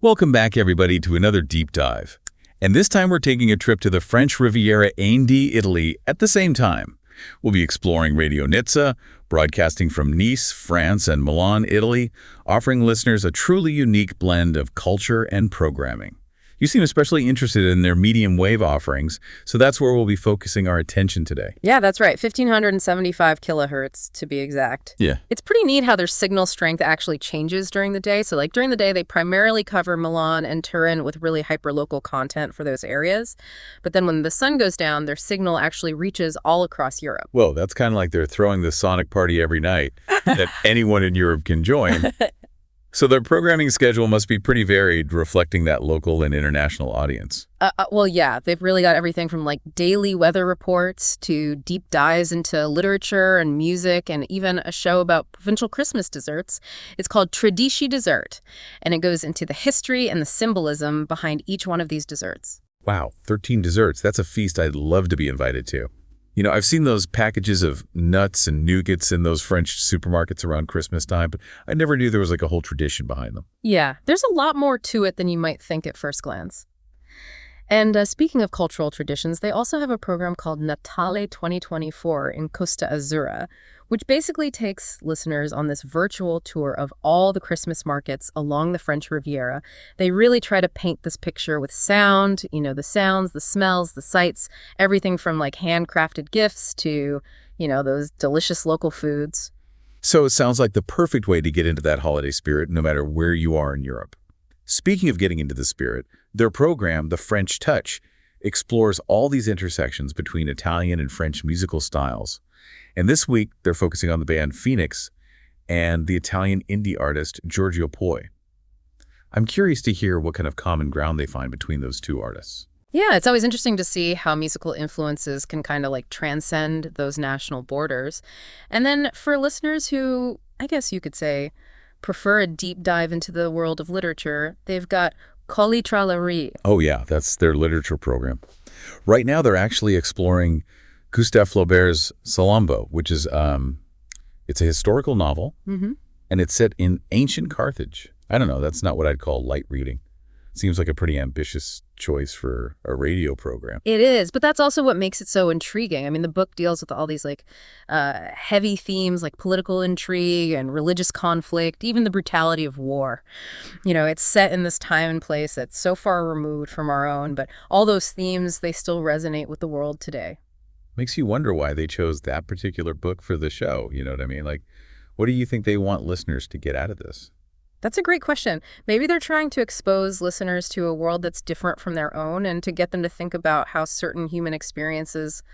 Welcome back, everybody, to another deep dive. And this time we're taking a trip to the French Riviera Onde, Italy at the same time. We'll be exploring Radio Nizza, broadcasting from Nice, France, and Milan, Italy, offering listeners a truly unique blend of culture and programming. You seem especially interested in their medium wave offerings, so that's where we'll be focusing our attention today. Yeah, that's right. 1,575 kilohertz to be exact. Yeah. It's pretty neat how their signal strength actually changes during the day. So like during the day, they primarily cover Milan and Turin with really hyperlocal content for those areas. But then when the sun goes down, their signal actually reaches all across Europe. Whoa, that's kind of like they're throwing the sonic party every night that anyone in Europe can join. So their programming schedule must be pretty varied, reflecting that local and international audience. Well, yeah, they've really got everything from like daily weather reports to deep dives into literature and music and even a show about provincial Christmas desserts. It's called Tradici Dessert, and it goes into the history and the symbolism behind each one of these desserts. Wow, 13 desserts. That's a feast I'd love to be invited to. You know, I've seen those packages of nuts and nougats in those French supermarkets around Christmas time, but I never knew there was like a whole tradition behind them. Yeah, there's a lot more to it than you might think at first glance. And speaking of cultural traditions, they also have a program called Natale 2024 in Costa Azzurra, which basically takes listeners on this virtual tour of all the Christmas markets along the French Riviera. They really try to paint this picture with sound, the sounds, the smells, the sights, everything from like handcrafted gifts to, those delicious local foods. So it sounds like the perfect way to get into that holiday spirit no matter where you are in Europe. Speaking of getting into the spirit, their program, The French Touch, explores all these intersections between Italian and French musical styles. And this week, they're focusing on the band Phoenix and the Italian indie artist Giorgio Poi. I'm curious to hear what kind of common ground they find between those two artists. Yeah, it's always interesting to see how musical influences can kind of like transcend those national borders. And then for listeners who, I guess you could say, prefer a deep dive into the world of literature, they've got Colli tra le Rie. Oh yeah, that's their literature program. Right now they're actually exploring Gustave Flaubert's Salammbô, which is it's a historical novel, and it's set in ancient Carthage. I don't know, that's not what I'd call light reading. Seems like a pretty ambitious choice for a radio program. It is, but that's also what makes it so intriguing. I mean, the book deals with all these like heavy themes like political intrigue and religious conflict, even the brutality of war. It's set in this time and place that's so far removed from our own, but all those themes, they still resonate with the world today. Makes you wonder why they chose that particular book for the show. You know what I mean? Like, what do you think they want listeners to get out of this? That's a great question. Maybe they're trying to expose listeners to a world that's different from their own and to get them to think about how certain human experiences,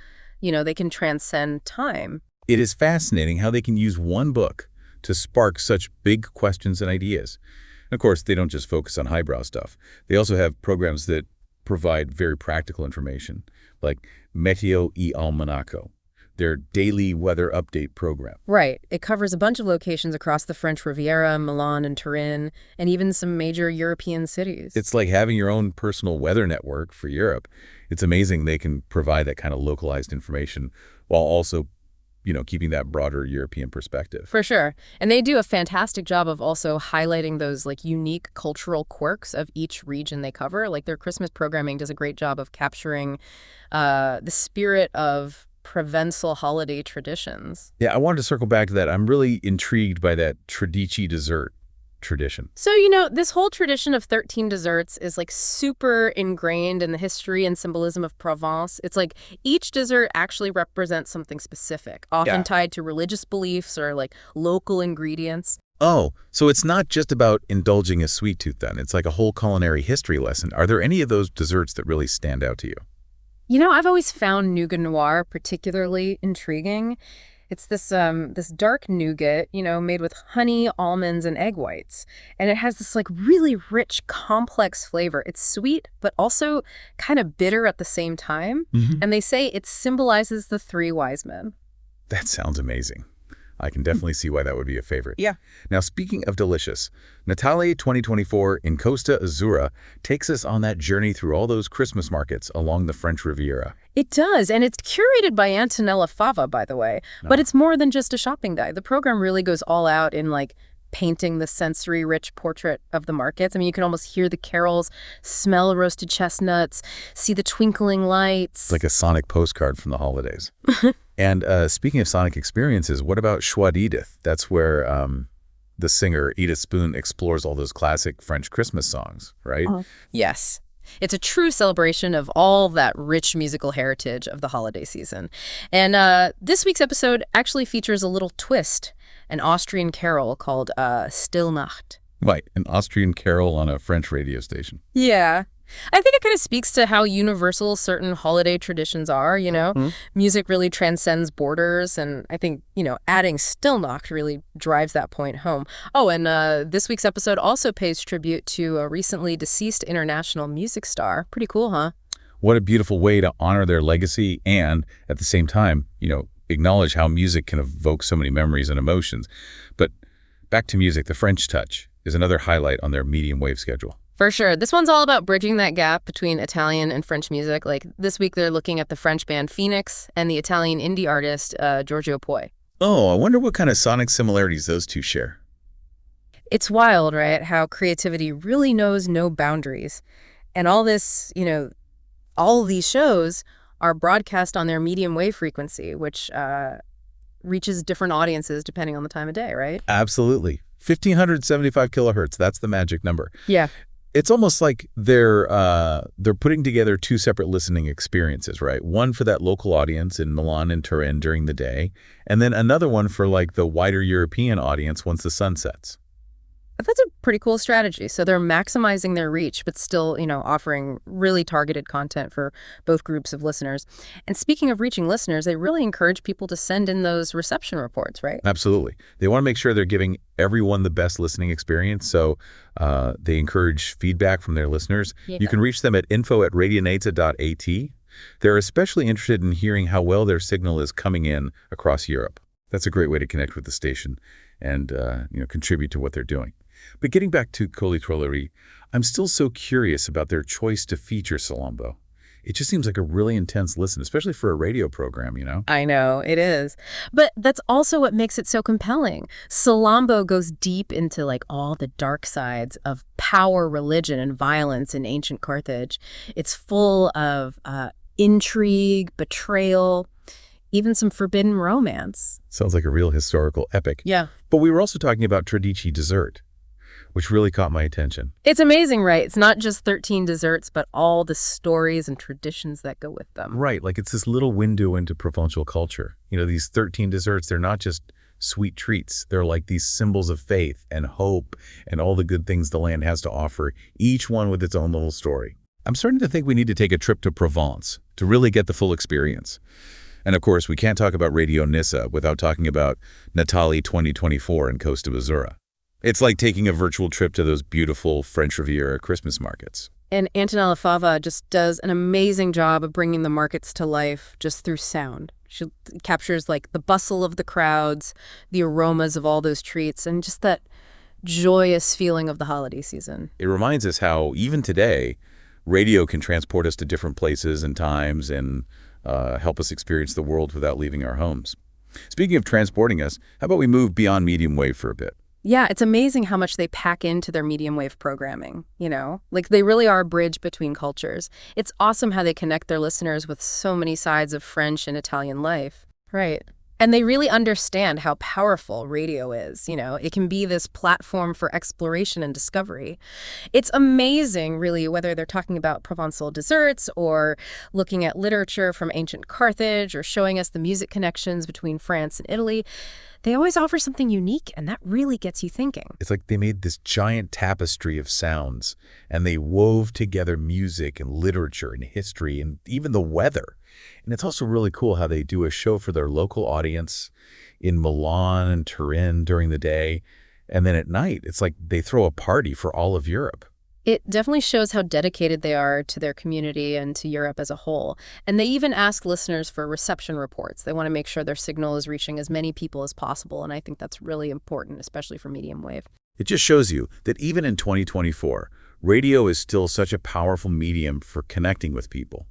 they can transcend time. It is fascinating how they can use one book to spark such big questions and ideas. And of course, they don't just focus on highbrow stuff. They also have programs that provide very practical information, like Meteo e Almanacco, their daily weather update program. Right. It covers a bunch of locations across the French Riviera, Milan and Turin, and even some major European cities. It's like having your own personal weather network for Europe. It's amazing they can provide that kind of localized information while also, keeping that broader European perspective. For sure. And they do a fantastic job of also highlighting those like unique cultural quirks of each region they cover. Like their Christmas programming does a great job of capturing the spirit of Provençal holiday traditions. Yeah, I wanted to circle back to that. I'm really intrigued by that Tradici dessert tradition. So, this whole tradition of 13 desserts is like super ingrained in the history and symbolism of Provence. It's like each dessert actually represents something specific, often tied to religious beliefs or like local ingredients. Oh, so it's not just about indulging a sweet tooth then. It's like a whole culinary history lesson. Are there any of those desserts that really stand out to you? I've always found nougat noir particularly intriguing. It's this dark nougat, made with honey, almonds, and egg whites. And it has this like really rich, complex flavor. It's sweet, but also kind of bitter at the same time. And they say it symbolizes the three wise men. That sounds amazing. I can definitely see why that would be a favorite. Yeah. Now, speaking of delicious, Natale 2024 in Costa Azzurra takes us on that journey through all those Christmas markets along the French Riviera. It does, and it's curated by Antonella Fava, by the way. But it's more than just a shopping guide. The program really goes all out in like painting the sensory-rich portrait of the markets. I mean, you can almost hear the carols, smell roasted chestnuts, see the twinkling lights. It's like a sonic postcard from the holidays. And speaking of sonic experiences, what about Chouette Edith? That's where the singer Edith Spoon explores all those classic French Christmas songs, right? Yes. It's a true celebration of all that rich musical heritage of the holiday season. And this week's episode actually features a little twist, an Austrian carol called Stille Nacht. Right, an Austrian carol on a French radio station. Yeah. I think it kind of speaks to how universal certain holiday traditions are, you know? Music really transcends borders, and I think, adding Stille Nacht really drives that point home. Oh, and this week's episode also pays tribute to a recently deceased international music star. Pretty cool, huh? What a beautiful way to honor their legacy and, at the same time, acknowledge how music can evoke so many memories and emotions. But back to music, the French touch is another highlight on their medium wave schedule. For sure. This one's all about bridging that gap between Italian and French music. Like this week, they're looking at the French band Phoenix and the Italian indie artist Giorgio Poi. Oh, I wonder what kind of sonic similarities those two share. It's wild, right? How creativity really knows no boundaries. And all this, all of these shows are broadcast on their medium wave frequency, which reaches different audiences depending on the time of day, right? Absolutely. 1,575 kilohertz, that's the magic number. Yeah. It's almost like they're putting together two separate listening experiences, right? One for that local audience in Milan and Turin during the day, and then another one for like the wider European audience once the sun sets. That's a pretty cool strategy. So they're maximizing their reach, but still, offering really targeted content for both groups of listeners. And speaking of reaching listeners, they really encourage people to send in those reception reports, right? Absolutely. They want to make sure they're giving everyone the best listening experience. So they encourage feedback from their listeners. Yeah. You can reach them at info@radionizza.at. They're especially interested in hearing how well their signal is coming in across Europe. That's a great way to connect with the station and contribute to what they're doing. But getting back to Coli Trollery, I'm still so curious about their choice to feature Salambo. It just seems like a really intense listen, especially for a radio program, I know, it is. But that's also what makes it so compelling. Salambo goes deep into all the dark sides of power, religion, and violence in ancient Carthage. It's full of intrigue, betrayal, even some forbidden romance. Sounds like a real historical epic. Yeah. But we were also talking about Tradici dessert, which really caught my attention. It's amazing, right? It's not just 13 desserts, but all the stories and traditions that go with them. Right, like it's this little window into Provençal culture. These 13 desserts, they're not just sweet treats. They're like these symbols of faith and hope and all the good things the land has to offer, each one with its own little story. I'm starting to think we need to take a trip to Provence to really get the full experience. And of course, we can't talk about Radio Nizza without talking about Natale 2024 in Costa Azzurra. It's like taking a virtual trip to those beautiful French Riviera Christmas markets. And Antonella Fava just does an amazing job of bringing the markets to life just through sound. She captures the bustle of the crowds, the aromas of all those treats, and just that joyous feeling of the holiday season. It reminds us how, even today, radio can transport us to different places and times and help us experience the world without leaving our homes. Speaking of transporting us, how about we move beyond medium wave for a bit? Yeah, it's amazing how much they pack into their medium wave programming, They really are a bridge between cultures. It's awesome how they connect their listeners with so many sides of French and Italian life. Right. And they really understand how powerful radio is. It can be this platform for exploration and discovery. It's amazing, really, whether they're talking about Provençal desserts or looking at literature from ancient Carthage or showing us the music connections between France and Italy. They always offer something unique, and that really gets you thinking. It's like they made this giant tapestry of sounds, and they wove together music and literature and history and even the weather. And it's also really cool how they do a show for their local audience in Milan and Turin during the day. And then at night, it's like they throw a party for all of Europe. It definitely shows how dedicated they are to their community and to Europe as a whole. And they even ask listeners for reception reports. They want to make sure their signal is reaching as many people as possible. And I think that's really important, especially for medium wave. It just shows you that even in 2024, radio is still such a powerful medium for connecting with people.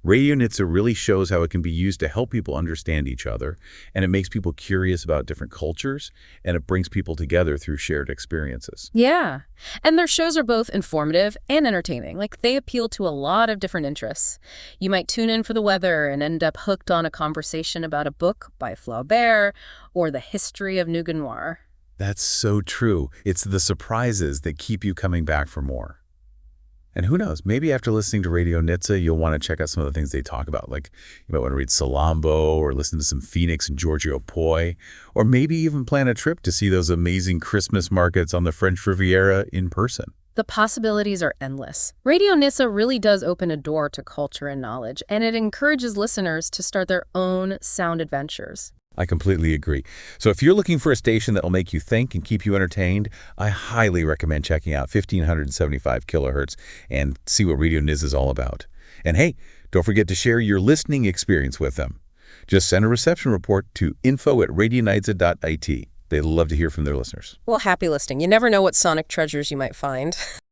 Radio Nizza really shows how it can be used to help people understand each other, and it makes people curious about different cultures, and it brings people together through shared experiences. Yeah. And their shows are both informative and entertaining. Like, they appeal to a lot of different interests. You might tune in for the weather and end up hooked on a conversation about a book by Flaubert or the history of Nougat Noir. That's so true. It's the surprises that keep you coming back for more. And who knows, maybe after listening to Radio Nizza, you'll want to check out some of the things they talk about. Like, you might want to read Salambo or listen to some Phoenix and Giorgio Poi, or maybe even plan a trip to see those amazing Christmas markets on the French Riviera in person. The possibilities are endless. Radio Nizza really does open a door to culture and knowledge, and it encourages listeners to start their own sound adventures. I completely agree. So if you're looking for a station that will make you think and keep you entertained, I highly recommend checking out 1575 kilohertz and see what Radio Nizza is all about. And hey, don't forget to share your listening experience with them. Just send a reception report to info@radionizza.it. They'd love to hear from their listeners. Well, happy listening. You never know what sonic treasures you might find.